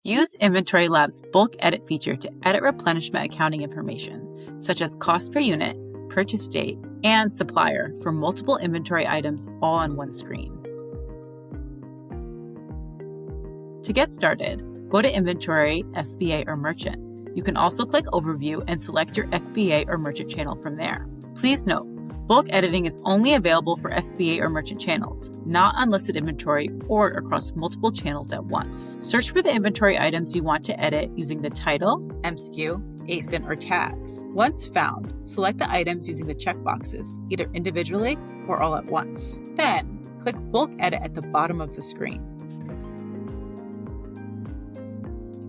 Use InventoryLab's bulk edit feature to edit replenishment accounting information, such as cost per unit, purchase date, and supplier for multiple inventory items all on one screen. To get started, go to Inventory, FBA, or Merchant. You can also click Overview and select your FBA or Merchant channel from there. Please note, bulk editing is only available for FBA or Merchant channels, not unlisted inventory or across multiple channels at once. Search for the inventory items you want to edit using the title, MSKU, ASIN, or tags. Once found, select the items using the checkboxes, either individually or all at once. Then, click Bulk Edit at the bottom of the screen.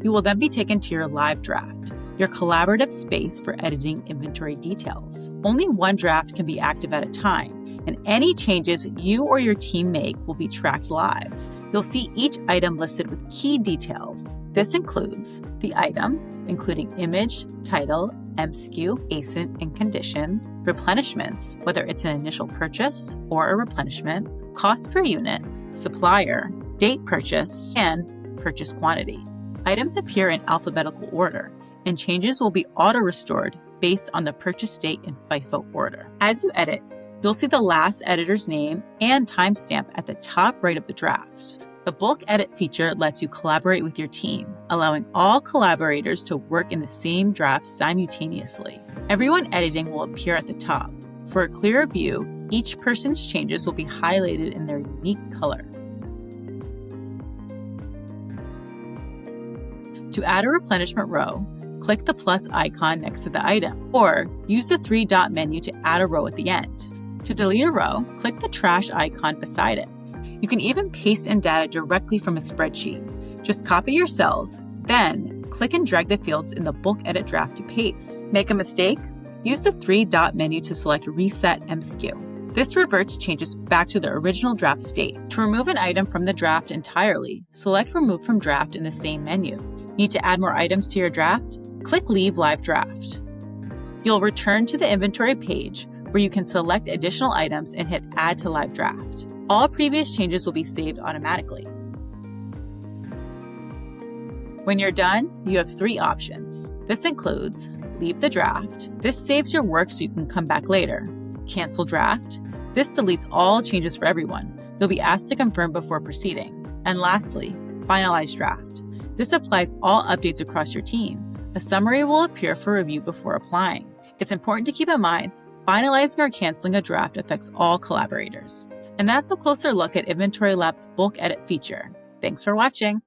You will then be taken to your live draft, your collaborative space for editing inventory details. Only one draft can be active at a time, and any changes you or your team make will be tracked live. You'll see each item listed with key details. This includes the item, including image, title, MSKU, ASIN, and condition, replenishments, whether it's an initial purchase or a replenishment, cost per unit, supplier, date purchased, and purchase quantity. Items appear in alphabetical order, and changes will be auto-restored based on the purchase date in FIFO order. As you edit, you'll see the last editor's name and timestamp at the top right of the draft. The bulk edit feature lets you collaborate with your team, allowing all collaborators to work in the same draft simultaneously. Everyone editing will appear at the top. For a clearer view, each person's changes will be highlighted in their unique color. To add a replenishment row, click the plus icon next to the item, or use the three-dot menu to add a row at the end. To delete a row, click the trash icon beside it. You can even paste in data directly from a spreadsheet. Just copy your cells, then click and drag the fields in the bulk edit draft to paste. Make a mistake? Use the three-dot menu to select Reset MSKU. This reverts changes back to the original draft state. To remove an item from the draft entirely, select Remove from Draft in the same menu. Need to add more items to your draft? Click Leave Live Draft. You'll return to the inventory page where you can select additional items and hit Add to Live Draft. All previous changes will be saved automatically. When you're done, you have three options. This includes Leave the Draft. This saves your work so you can come back later. Cancel Draft. This deletes all changes for everyone. You'll be asked to confirm before proceeding. And lastly, Finalize Draft. This applies all updates across your team. A summary will appear for review before applying. It's important to keep in mind, finalizing or canceling a draft affects all collaborators. And that's a closer look at InventoryLab's bulk edit feature. Thanks for watching.